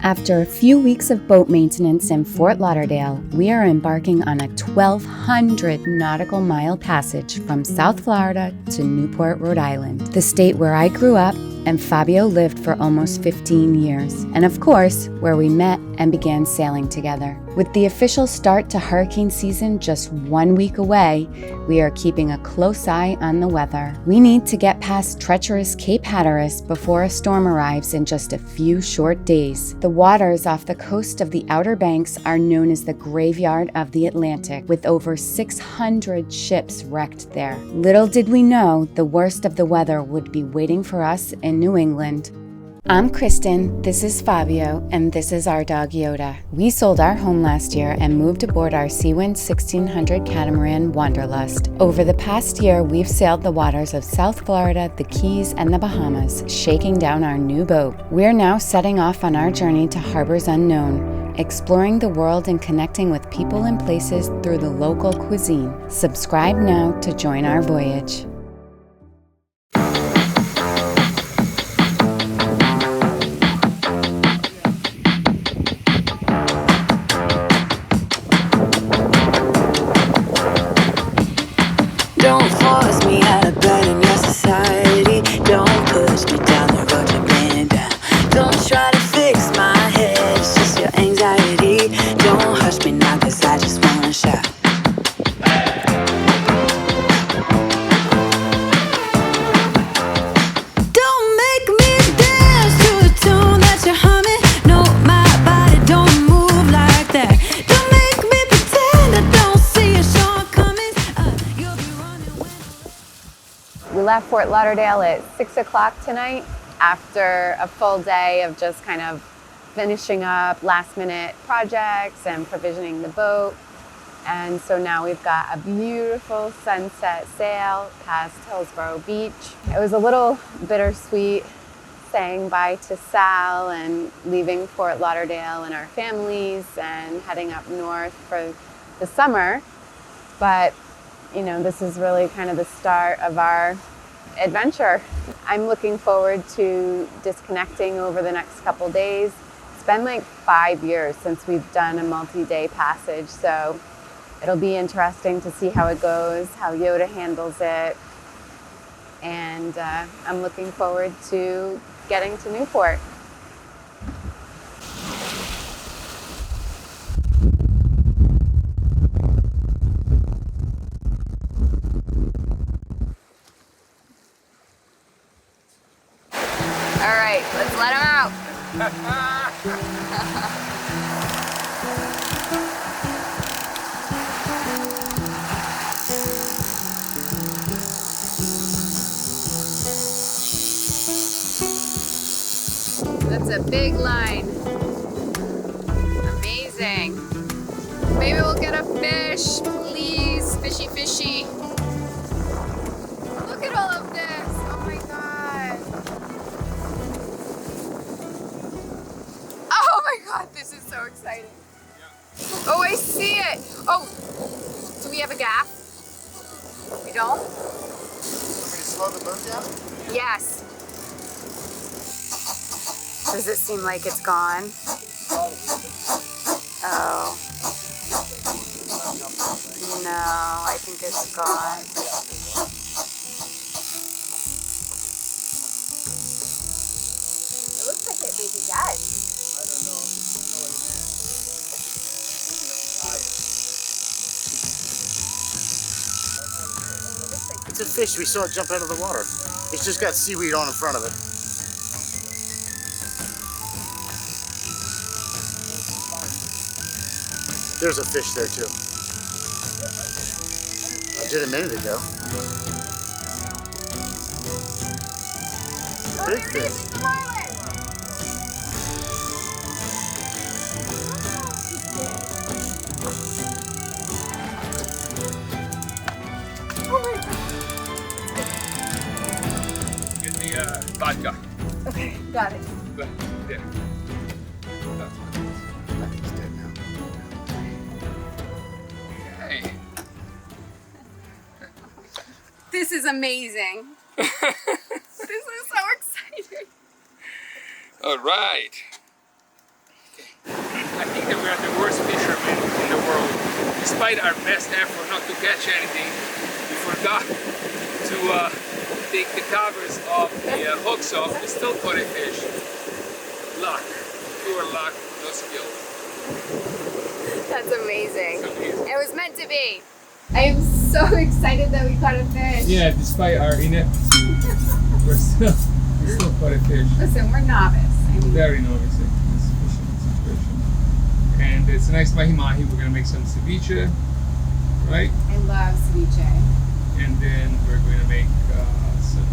After a few weeks of boat maintenance in Fort Lauderdale, we are embarking on a 1,200 nautical mile passage from South Florida to Newport, Rhode Island, the state where I grew up and Fabio lived for almost 15 years, and of course, where we met and began sailing together. With the official start to hurricane season just 1 week away, we are keeping a close eye on the weather. We need to get past treacherous Cape Hatteras before a storm arrives in just a few short days. The waters off the coast of the Outer Banks are known as the graveyard of the Atlantic, with over 600 ships wrecked there. Little did we know the worst of the weather would be waiting for us in New England. I'm Kristen, this is Fabio, and this is our dog Yoda. We sold our home last year and moved aboard our Seawind 1600 Catamaran Wanderlust. Over the past year, we've sailed the waters of South Florida, the Keys, and the Bahamas, shaking down our new boat. We're now setting off on our journey to harbors unknown, exploring the world and connecting with people and places through the local cuisine. Subscribe now to join our voyage. Don't force me out of bed in your society. Don't push me down the road you've been down. Don't try to fix my head, it's just your anxiety. Don't hush me now, cause I just wanna shout. Don't make me dance to a tune that you're humming. No, my body don't move like that. Don't make me pretend I don't see a shortcomings. You'll be running when We left Fort Lauderdale at 6 o'clock tonight after a full day of just kind of finishing up last minute projects and provisioning the boat. And so now we've got a beautiful sunset sail past Hillsborough Beach. It was a little bittersweet saying bye to Sal and leaving Fort Lauderdale and our families and heading up north for the summer. But you know, this is really kind of the start of our adventure. I'm looking forward to disconnecting over the next couple days. It's been like 5 years since we've done a multi-day passage, so it'll be interesting to see how it goes, how Yoda handles it, and I'm looking forward to getting to Newport. All right, let's let him out. That's a big line. Amazing. Maybe we'll get a fish, please. Fishy, fishy. Look at all of this. Oh my God. Oh my God, this is so exciting. Oh, I see it. Oh, do we have a gaff? We don't? Want me to slow the boat down? Yes. Does it seem like it's gone? Oh. No, I think it's gone. It looks like it may be dead. I don't know. It's a fish. We saw it jump out of the water. It's just got seaweed on in front of it. There's a fish there too. I did a minute ago. Big fish. Get the vodka. Okay, got it. There. I think he's dead now. Hey. This is amazing. This is so exciting. All right. despite our best effort not to catch anything, we forgot to take the covers of the hooks off. We still caught a fish. Luck, pure luck, no skill. That's amazing. It's amazing. It was meant to be. I am so excited that we caught a fish. Yeah, despite our ineptitude, we still caught a fish. Listen, we're novice. I mean, Very novice in this fishing situation. And it's a nice mahi-mahi. We're gonna make some ceviche, right? I love ceviche. And then we're going to make some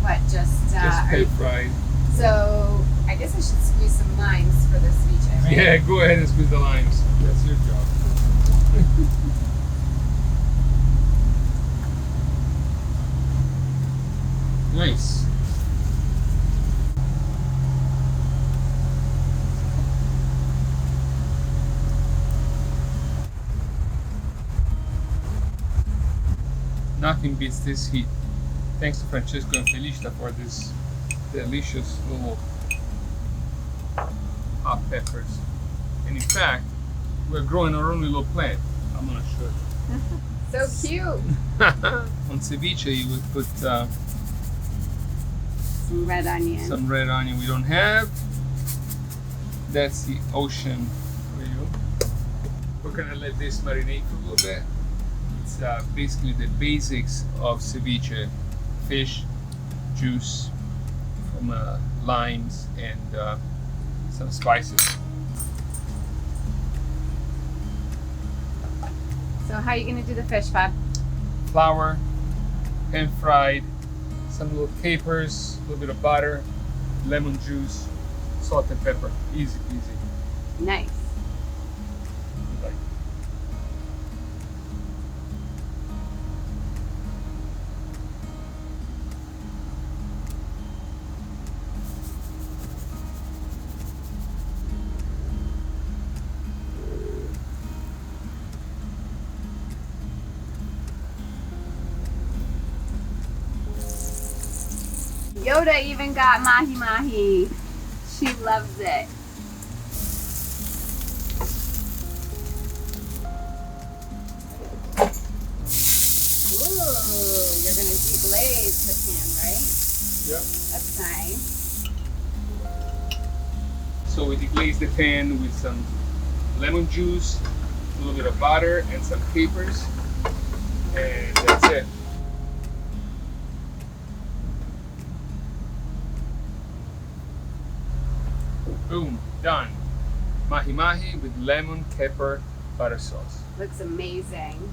What, just pay fried. so I guess I should squeeze some limes for the ceviche, right? Yeah, go ahead and squeeze the limes. That's your job. Nice. Nothing beats this heat. Thanks to Francesco and Felicia for this delicious little hot peppers. And in fact, we're growing our own little plant. I'm gonna show you. So cute. On ceviche, you would put Some red onion. some red onion we don't have. That's the ocean for you. We're gonna let this marinate for a little bit. It's basically the basics of ceviche: fish, juice from limes, and some spices. So how are you gonna do the fish, Fab? Flour, pan fried, some little capers, a little bit of butter, lemon juice, salt and pepper. Easy peasy. Nice. Like, Yoda even got mahi mahi. She loves it. Ooh, you're gonna deglaze the pan, right? yeah. That's nice. So we deglaze the pan with some lemon juice, a little bit of butter, and some capers, and that's it. Boom, done. Mahi mahi with lemon, pepper, butter sauce. Looks amazing.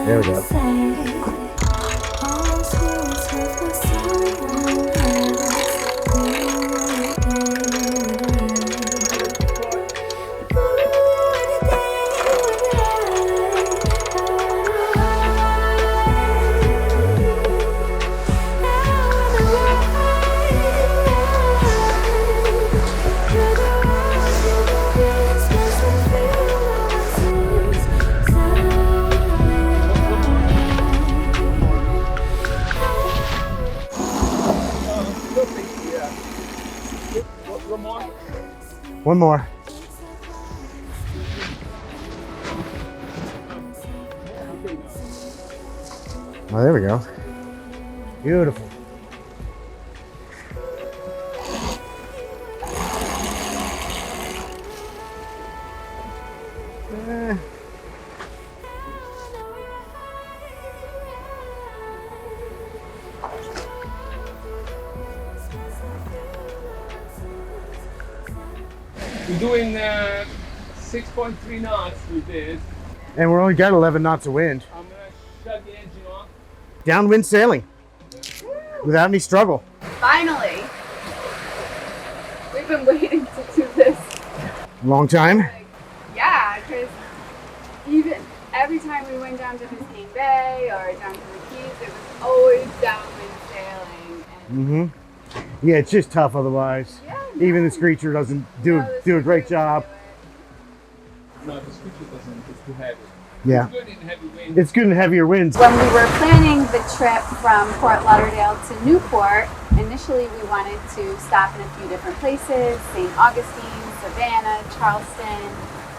There we go. One more. Oh, there we go. Beautiful. We're doing 6.3 knots with this. And we're only got 11 knots of wind. I'm gonna shut the engine off. Downwind sailing. Without any struggle. Finally. We've been waiting to do this. Long time? Yeah, because even every time we went down to Biscayne Bay or down to the Keys, it was always downwind sailing. And Yeah, it's just tough otherwise. yeah, Even the Screecher doesn't do a great job. No, the Screecher doesn't. It's too heavy. Yeah. It's good in heavy winds. It's good in heavier winds. When we were planning the trip from Fort Lauderdale to Newport, initially we wanted to stop in a few different places, St. Augustine, Savannah, Charleston,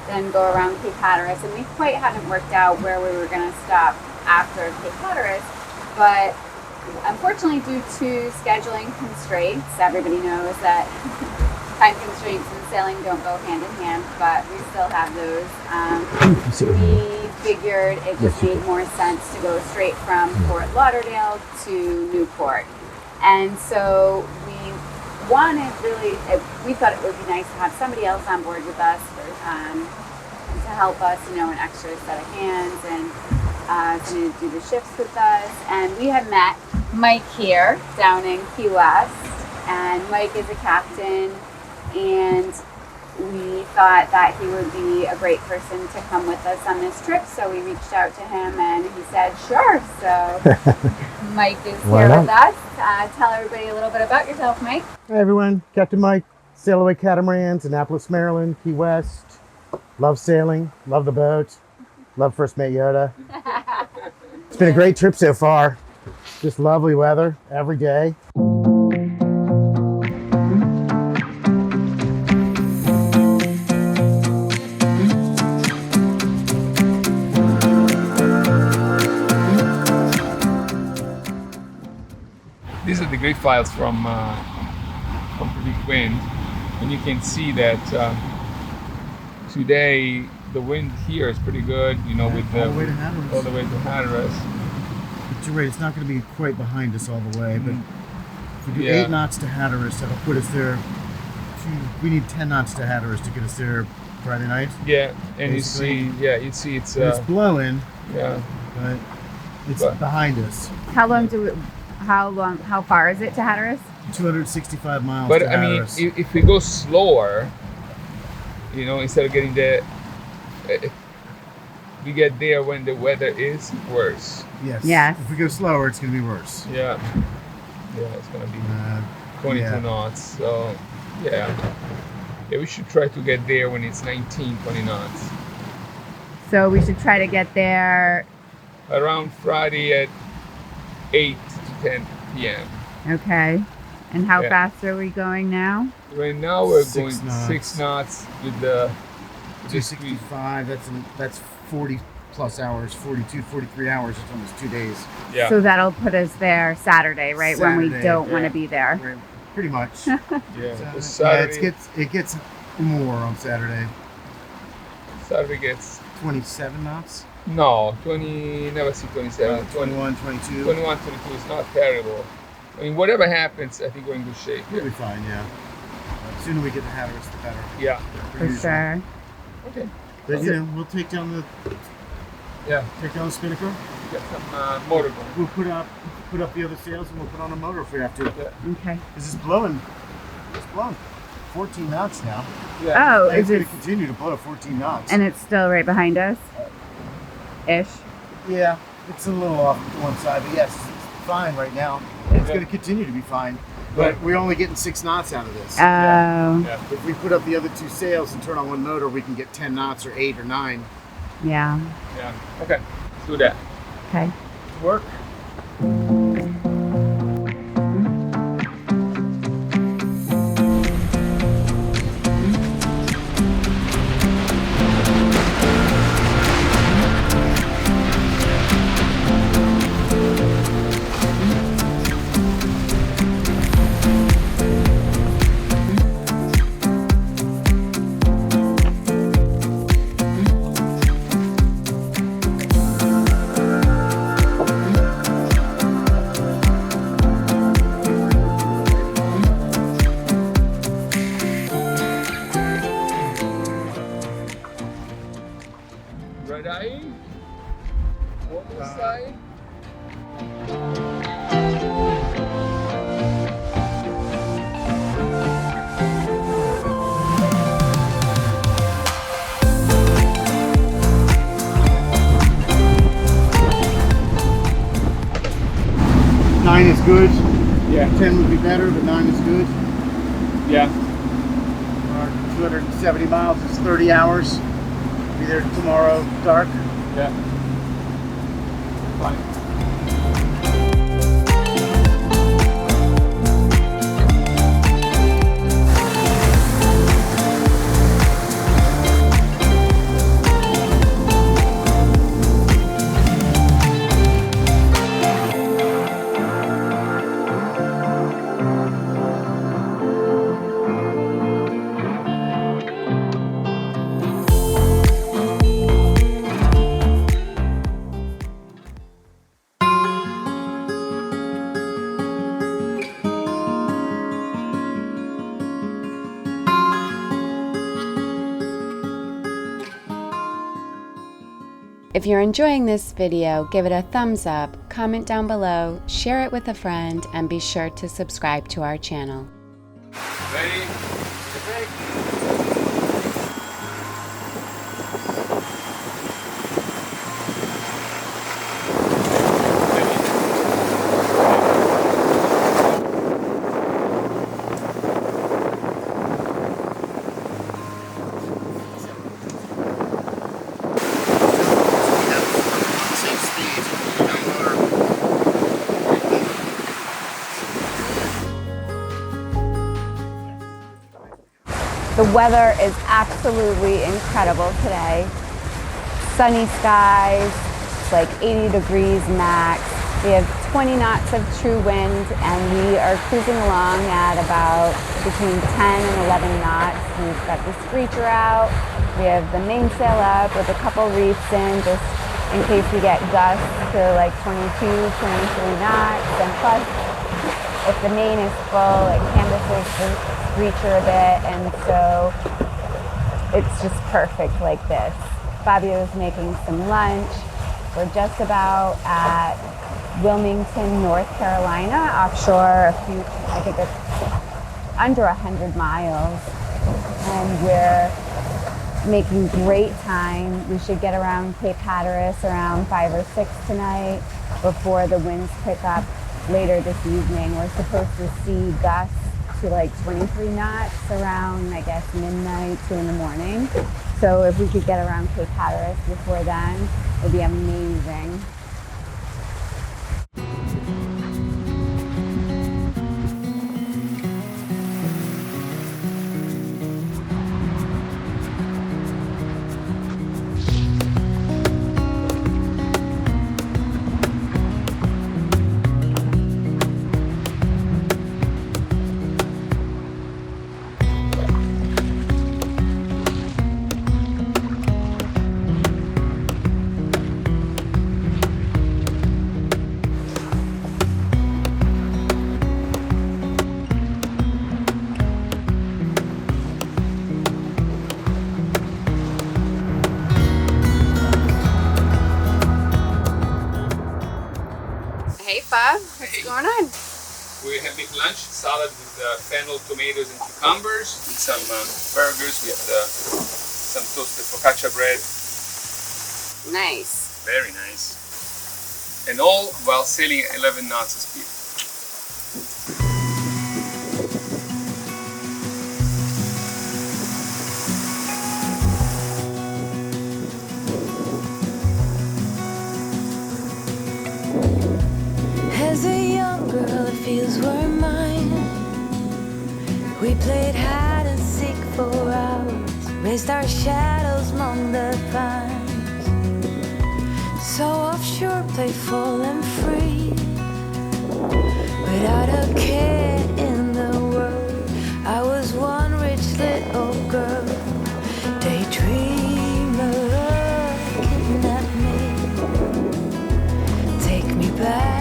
then go around Cape Hatteras, and we quite hadn't worked out where we were going to stop after Cape Hatteras, but unfortunately due to scheduling constraints, everybody knows that time constraints and sailing don't go hand in hand, but we still have those. We figured it just made more sense to go straight from Fort Lauderdale to Newport. And so we thought it would be nice to have somebody else on board with us to help us, an extra set of hands and to do the shifts with us. And we had met Mike here down in Key West, and Mike is a captain, and we thought that he would be a great person to come with us on this trip, so we reached out to him and he said sure. So Mike is here with us. Tell everybody a little bit about yourself, Mike. Hi everyone, Captain Mike, sail away catamarans, Annapolis, Maryland, Key West. Love sailing, love the boat, love First Mate Yoda. It's been a great trip so far. Just lovely weather every day. These are the great files from Predict Wind, and you can see that today the wind here is pretty good. With all the way to Hatteras. all the way to Hatteras. But you're right, it's not going to be quite behind us all the way, but if we do 8 knots to Hatteras, that'll put us there. We need 10 knots to Hatteras to get us there Friday night. Yeah, and basically. you see it's It's blowing, yeah. but it's behind us. How far is it to Hatteras? 265 miles But to I mean, Hatteras. if we go slower, instead of getting there, we get there when the weather is worse. Yes. Yes. If we go slower, it's going to be worse. Yeah, it's gonna be 22 knots. So yeah, we should try to get there when it's 19, 20 knots. So we should try to get there. Around Friday at 8 to 10 p.m. Okay. And how Yeah. fast are we going now? Right now we're 6 going knots. 6 knots with the 265, that's 40 plus hours, 42, 43 hours. It's almost 2 days. Yeah. So that'll put us there Saturday, right? when we Saturday, don't want yeah. to be there. Right, pretty much. Yeah. Yeah, Saturday, it gets more on Saturday. Saturday gets 27 knots? no 20. Never see 27. 21, 22. 21, 22 is not terrible. I mean, whatever happens, I think we're in good shape. We'll be fine, yeah. The sooner we get to Hatteras, the better. Yeah. For sure. Okay. But we'll take down the spinnaker. Get some motor going. We'll put up the other sails and we'll put on a motor if we have to. Yeah. Okay. This is blowing. It's blowing 14 knots now. Yeah. Oh, And is it's going it? to continue to blow 14 knots. And it's still right behind us? Ish. Yeah, it's a little off to one side, but yes, it's fine right now. It's going to continue to be fine. But we're only getting 6 knots out of this. Oh. Yeah. If we put up the other 2 sails and turn on one motor, we can get 10 knots or 8 or 9. Yeah. Yeah. Okay. Let's do that. Okay. Work. is good. Yeah. 10 would be better, but 9 is good. Yeah. Our 270 miles is 30 hours. Be there tomorrow, dark. Yeah. Fine. If you're enjoying this video, give it a thumbs up, comment down below, share it with a friend, and be sure to subscribe to our channel. Ready? The weather is absolutely incredible today. Sunny skies, it's like 80 degrees max. We have 20 knots of true wind and we are cruising along at about between 10 and 11 knots. We've got the screecher out. We have the mainsail up with a couple reefs in just in case we get gusts to like 22, 23 knots. And plus, if the main is full, it canvasses the screecher a bit, and so it's just perfect like this. Fabio is making some lunch. We're just about at Wilmington, North Carolina, offshore I think it's under 100 miles, and we're making great time. We should get around Cape Hatteras around 5 or 6 tonight before the winds pick up later this evening. We're supposed to see gusts to like 23 knots around, I guess, midnight, 2 in the morning. So if we could get around Cape Hatteras before then, it would be amazing. Hey Bob, what's going on? We're having lunch, salad with fennel, tomatoes, and cucumbers, with some burgers with some toasted focaccia bread. Nice. Very nice. And all while sailing at 11 knots of speed. As a young girl, it feels we're mine. We played hide and seek for hours, raised our shadows among the pines. So offshore, playful and free, without a care in the world. I was one rich little girl, daydreamer, kidnap me, take me back.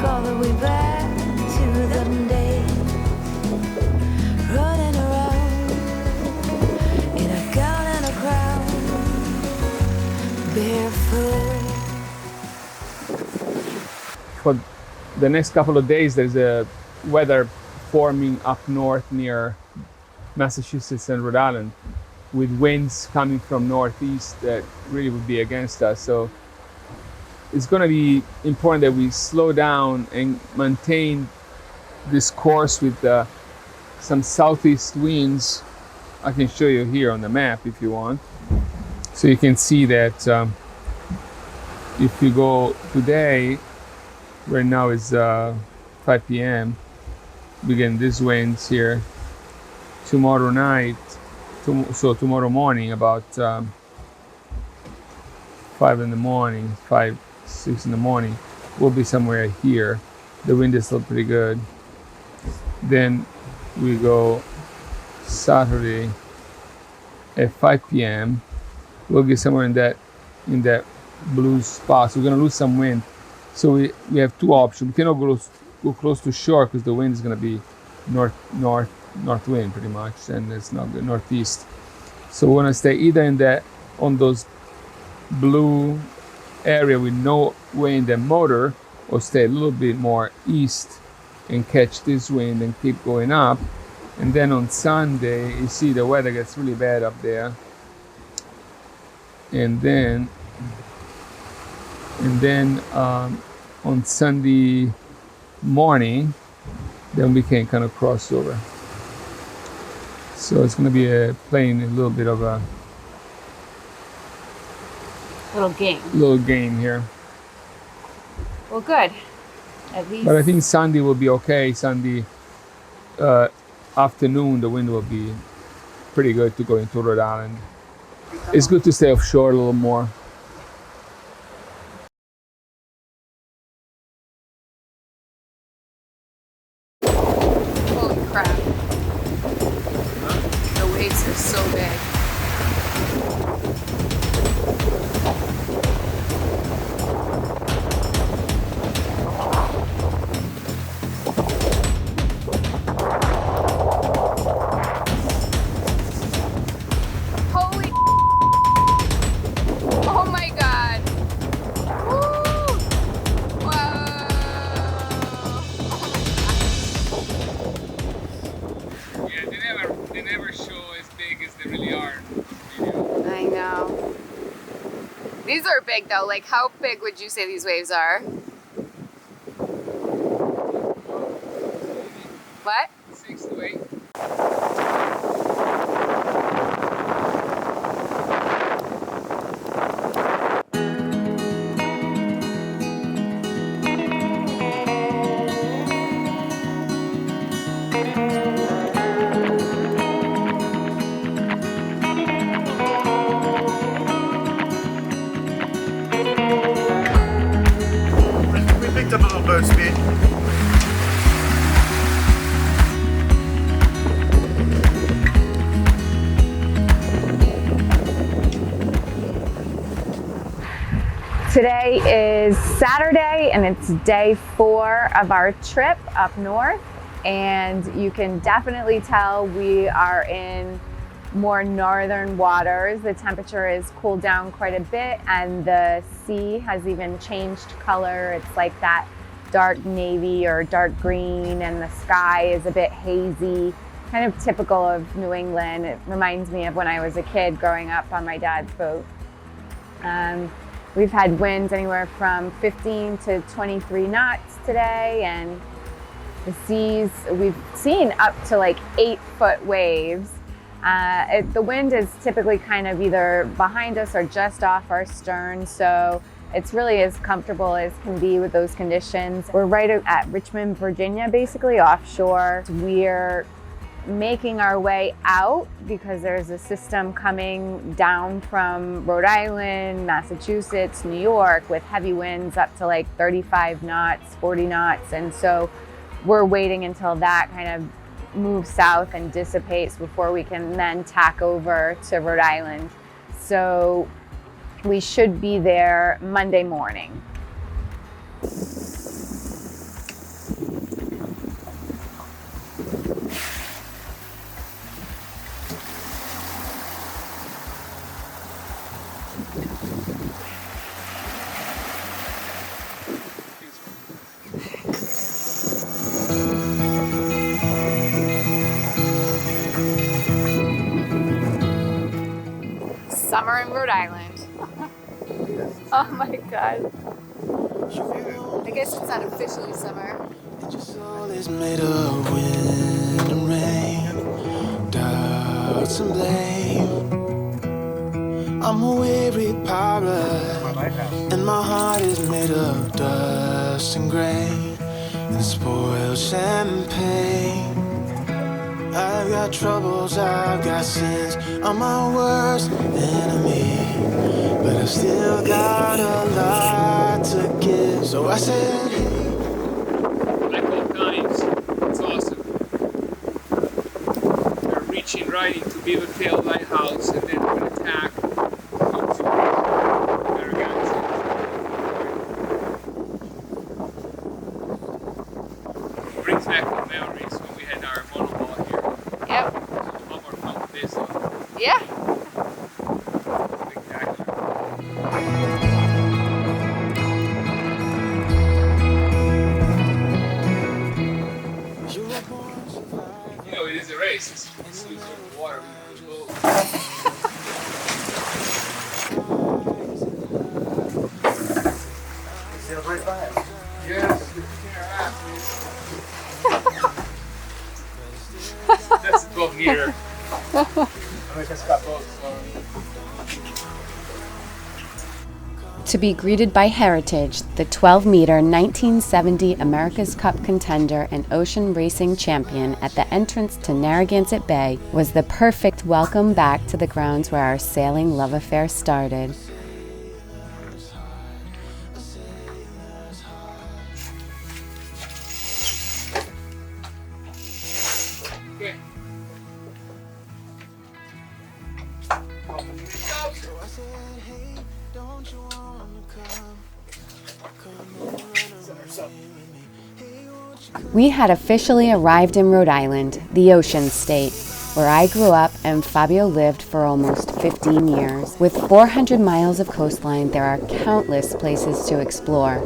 All the way back to them days, running around in a gown and a crown, barefoot. For the next couple of days, there's a weather forming up north near Massachusetts and Rhode Island, with winds coming from northeast that really would be against us. So it's going to be important that we slow down and maintain this course with some southeast winds. I can show you here on the map if you want. So you can see that if you go today, right now is 5 p.m., we get these winds here. Tomorrow night, so tomorrow morning about 5 in the morning, 5, 6 in the morning, we'll be somewhere here. The wind is still pretty good. Then we go Saturday at 5 p.m. We'll get somewhere in that blue spot. So we're gonna lose some wind. So we have two options. We cannot go close to shore because the wind is gonna be north wind pretty much, and it's not good, northeast. So we're gonna stay either on those blue area with no wind and motor, or stay a little bit more east and catch this wind and keep going up. And then on Sunday, you see the weather gets really bad up there. And then on Sunday morning, then we can kind of cross over. So it's going to be playing a little bit of a little game here. Well, good. At least. But I think Sunday will be okay. Sunday afternoon, the wind will be pretty good to go into Rhode Island. It's good to stay offshore a little more. Holy crap. The waves are so big. Holy. Oh my god. Woo. Wow. Yeah, they never show as big as they really are. I know. These are big though. Like, how big would you say these waves are? What? 6 to 8. We picked up a little boat speed. Today is Saturday and it's day 4 of our trip up north, and you can definitely tell we are in more northern waters. The temperature is cooled down quite a bit and the sea has even changed color. It's like that dark navy or dark green, and the sky is a bit hazy, kind of typical of New England. It reminds me of when I was a kid growing up on my dad's boat. We've had winds anywhere from 15 to 23 knots today, and the seas, we've seen up to like 8-foot waves. The wind is typically kind of either behind us or just off our stern, so it's really as comfortable as can be with those conditions. We're right at Richmond, Virginia, basically offshore. We're making our way out because there's a system coming down from Rhode Island, Massachusetts, New York with heavy winds up to like 35 knots, 40 knots. And so we're waiting until that kind of moves south and dissipates before we can then tack over to Rhode Island. So we should be there Monday morning. Summer in Rhode Island. Oh my God. I guess it's not officially summer. Your soul is made of wind and rain, doubts and blame. I'm a weary pirate, and my heart is made of dust and grain and spoiled champagne. I've got troubles, I've got sins, I'm my worst enemy, but I've still got a lot to give. So I said, Like all times, it's awesome. They're reaching right into Beavertail Lighthouse and then we're going to attack into Narragansett. It brings back the memories when we had our monohull here. Yep. A lot more fun with this one. Yeah. Spectacular. You know, it is a race. It's losing the water. We will Sailed right by us. Yes, that's a 12 meter. To be greeted by Heritage, the 12-meter 1970 America's Cup contender and ocean racing champion at the entrance to Narragansett Bay was the perfect welcome back to the grounds where our sailing love affair started. Okay. We had officially arrived in Rhode Island, the ocean state, where I grew up and Fabio lived for almost 15 years. With 400 miles of coastline, there are countless places to explore.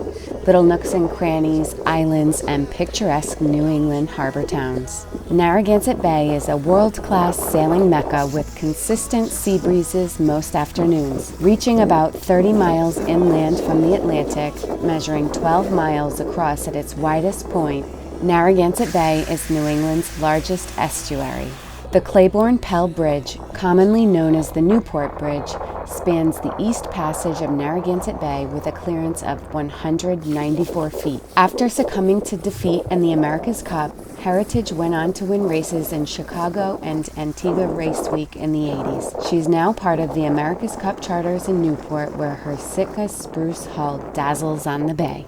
Little nooks and crannies, islands, and picturesque New England harbor towns. Narragansett Bay is a world-class sailing mecca with consistent sea breezes most afternoons, reaching about 30 miles inland from the Atlantic, measuring 12 miles across at its widest point. Narragansett Bay is New England's largest estuary. The Claiborne-Pell Bridge, commonly known as the Newport Bridge, spans the east passage of Narragansett Bay with a clearance of 194 feet. After succumbing to defeat in the America's Cup, Heritage went on to win races in Chicago and Antigua Race Week in the 80s. She's now part of the America's Cup charters in Newport, where her Sitka spruce hull dazzles on the bay.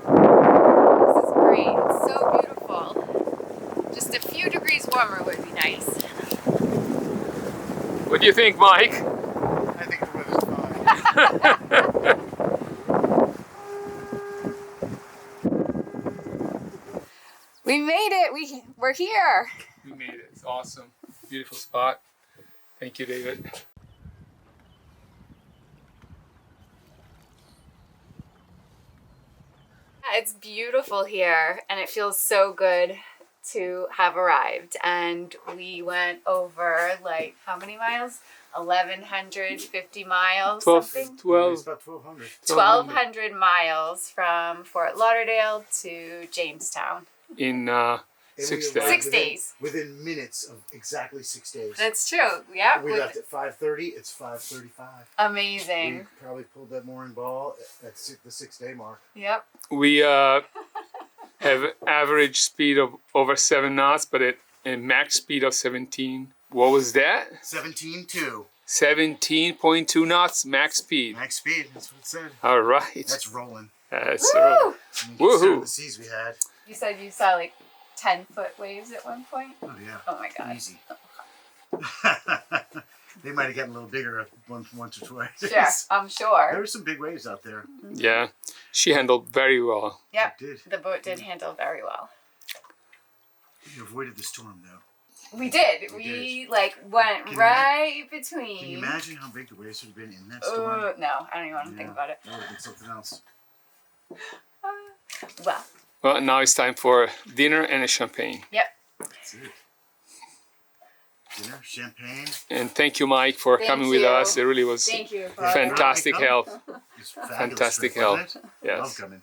This is great. It's so beautiful. Just a few degrees warmer would be nice. What do you think, Mike? I think the weather's fine. We made it. We're here. We made it. It's awesome. Beautiful spot. Thank you, David. It's beautiful here, and it feels so good to have arrived. And we went over, like, how many miles? 1,150 miles, 12, something? 12, It's about 1,200. 1,200 miles from Fort Lauderdale to Jamestown. in And 6 we days. arrived 6 days. Within minutes of exactly 6 days. That's true. Yeah. We left at 5:30. It's 5:35. Amazing. We probably pulled that mooring ball at the 6-day mark. Yep. We have average speed of over 7 knots, but at a max speed of 17. What was that? 17.2 17.2 knots max speed. max speed. That's what it said. All right. That's rolling. That's Woo! I mean, Woohoo. consider the seas we had. You said you saw like 10-foot waves at one point? Oh yeah. Oh my god. Easy. They might have gotten a little bigger once or twice. Sure, I'm There sure. were some big waves out there. Yeah. She handled very well. Yep. It did. The boat did handle very well. You avoided the storm though. We did. We We like went Can you right Can between. you imagine how big the waves would have been in that storm? No, I don't even want to think Yeah, about it. That would have been something else. Well, Well, now it's time for dinner and a champagne. yep. That's it. Dinner, champagne. And thank you, Mike, for Thank coming with you. us. It really was Thank you. For fantastic Come. help. It's a fabulous fantastic trip, help. wasn't it? Yes. Love coming.